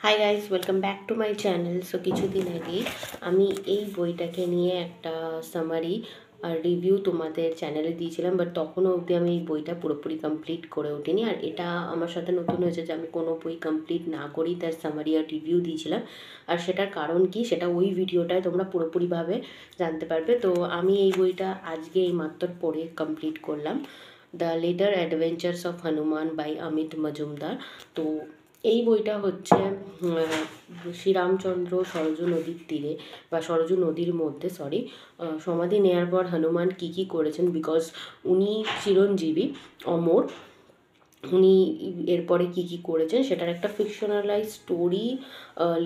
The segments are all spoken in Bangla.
Hi guys, welcome back to my channel. So কিছুদিন আগেই আমি এই বইটাকে নিয়ে একটা সামারি আর রিভিউ তোমাদের চ্যানেলে দিয়েছিলাম, বাট তখনও অবধি আমি এই বইটা পুরোপুরি কমপ্লিট করে ওঠিনি। আর এটা আমার সাথে নতুন হয়েছে যে আমি কোনো বই কমপ্লিট না করেই তার সামারি আর রিভিউ দিয়েছিলাম। আর সেটার কারণ কি, সেটা ওই ভিডিওটায় তোমরা পুরোপুরিভাবে জানতে পারবে। তো আমি এই বইটা আজকে এই মাত্র পড়ে কমপ্লিট করলাম, the later adventures of Hanuman by Amit Majumdar. তো এই বইটা হচ্ছে শ্রীরামচন্দ্র সরযূ নদীর তীরে বা সরযূ নদীর মধ্যে সমাধি নেয়ার পর হনুমান কী কী করেছেন, বিকজ উনি চিরঞ্জীবী, অমর। উনি এরপরে কী কী করেছেন সেটার একটা ফিকশনালাইজ স্টোরি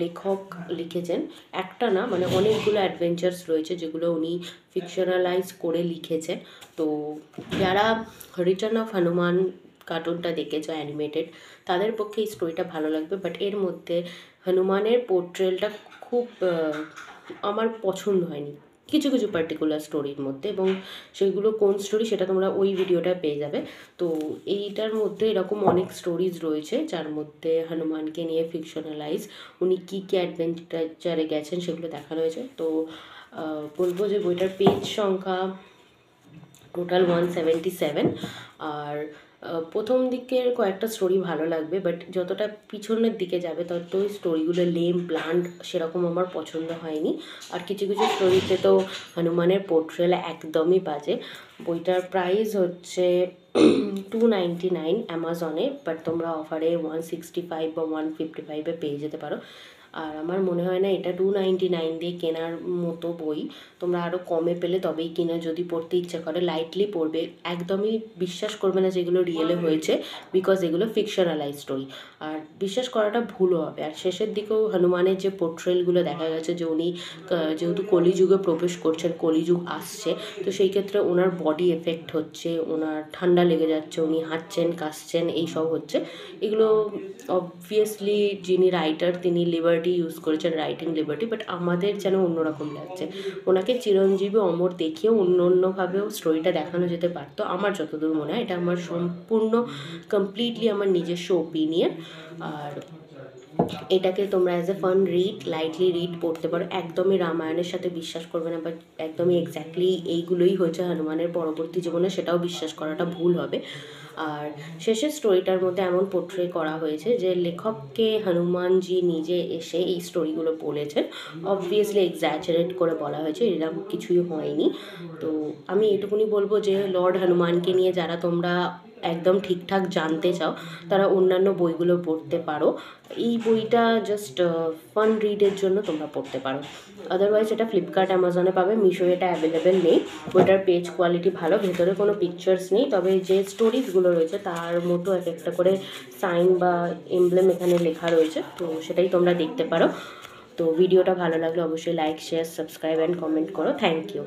লেখক লিখেছেন। একটা না, মানে অনেকগুলো অ্যাডভেঞ্চার্স রয়েছে যেগুলো উনি ফিকশনালাইজ করে লিখেছেন। তো যারা রিটার্ন অফ হনুমান কার্টুনটা দেখেছো অ্যানিমেটেড, তাদের পক্ষে এই স্টোরিটা ভালো লাগবে। বাট এর মধ্যে হনুমানের পোর্ট্রেলটা খুব আমার পছন্দ হয়নি কিছু কিছু পার্টিকুলার স্টোরির মধ্যে, এবং সেগুলো কোন স্টোরি সেটা তোমরা ওই ভিডিওটা পেয়ে যাবে। তো এইটার মধ্যে এরকম অনেক স্টোরিজ রয়েছে যার মধ্যে হনুমানকে নিয়ে ফিকশনালাইজ উনি কী কী অ্যাডভেঞ্চারে গেছেন সেগুলো দেখানো হয়েছে। তো বলবো যে বইটার পেজ সংখ্যা টোটাল 177। আর প্রথম দিকের কয়েকটা স্টোরি ভালো লাগবে, বাট যতটা পিছনের দিকে যাবে তত ওই স্টোরিগুলো লেম প্লান্ট সেরকম আমার পছন্দ হয়নি। আর কিছু কিছু স্টোরিতে তো হনুমানের পোর্ট্রেল একদমই বাজে। বইটার প্রাইস হচ্ছে 299 অ্যামাজনে, বাট তোমরা অফারে 165 বা 155-এ পেয়ে যেতে পারো। আর আমার মনে হয় না এটা 299 দিয়ে কেনার মতো বই। তোমরা আরও কমে পেলে তবেই কিনা, যদি পড়তে ইচ্ছা করে লাইটলি পড়বে, একদমই বিশ্বাস করবে না যেগুলো রিয়েলে হয়েছে, বিকজ এগুলো ফিকশনালাইজ স্টোরি। আর বিশ্বাস করাটা ভুলও হবে। আর শেষের দিকেও হনুমানের যে পোর্ট্রেলগুলো দেখা গেছে যে উনি যেহেতু কলিযুগে প্রবেশ করছেন, কলিযুগ আসছে, তো সেই ক্ষেত্রে ওনার বডি এফেক্ট হচ্ছে, ওনার ঠান্ডা লেগে যাচ্ছে, উনি হাঁচছেন কাশছেন এইসব হচ্ছে। এগুলো অবভিয়াসলি যিনি রাইটার তিনি লিবার্টি ইউজ করেছেন, রাইটিং লিবার্টি, বাট আমাদের যেন অন্যরকম লাগছে। ওনাকে চিরঞ্জীবী অমর দেখিয়েও অন্যভাবেও স্টোরিটা দেখানো যেতে পারতো, আমার যতদূর মনে হয়। এটা আমার সম্পূর্ণ কমপ্লিটলি আমার নিজস্ব ওপিনিয়ন। আর এটাকে তোমরা as a fun read, lightly read পড়তে পারো। একদমই রামায়ণের সাথে বিশ্বাস করবে না, বাট একদমই এক্স্যাক্টলি এইগুলোই হয়েছে হনুমানের পরবর্তী জীবনে, সেটাও বিশ্বাস করাটা ভুল হবে। আর শেষের স্টোরিটার মধ্যে এমন পোর্ট্রে করা হয়েছে যে লেখককে হনুমানজি নিজে এসে এই স্টোরিগুলো বলেছেন। অবভিয়াসলি এক্স্যাজারেট করে বলা হয়েছে, এরকম কিছুই হয়নি। তো আমি এটুকুনি বলবো যে লর্ড হনুমানকে নিয়ে যারা তোমরা একদম ঠিকঠাক জানতে চাও, তারা অন্যান্য বইগুলো পড়তে পারো। এই বইটা জাস্ট ফান রিডের জন্য তোমরা পড়তে পারো। আদারওয়াইজ এটা ফ্লিপকার্ট, অ্যামাজনে পাবে, মিশো এটা অ্যাভেলেবেল নেই। বইটার পেজ কোয়ালিটি ভালো, ভেতরে কোনো পিকচার্স নেই, তবে যে স্টোরিজগুলো রয়েছে তার মতো এক একটা করে সাইন বা এমব্লেম এখানে লেখা রয়েছে, তো সেটাই তোমরা দেখতে পারো। তো ভিডিওটা ভালো লাগলে অবশ্যই like, share, subscribe and comment করো। Thank you.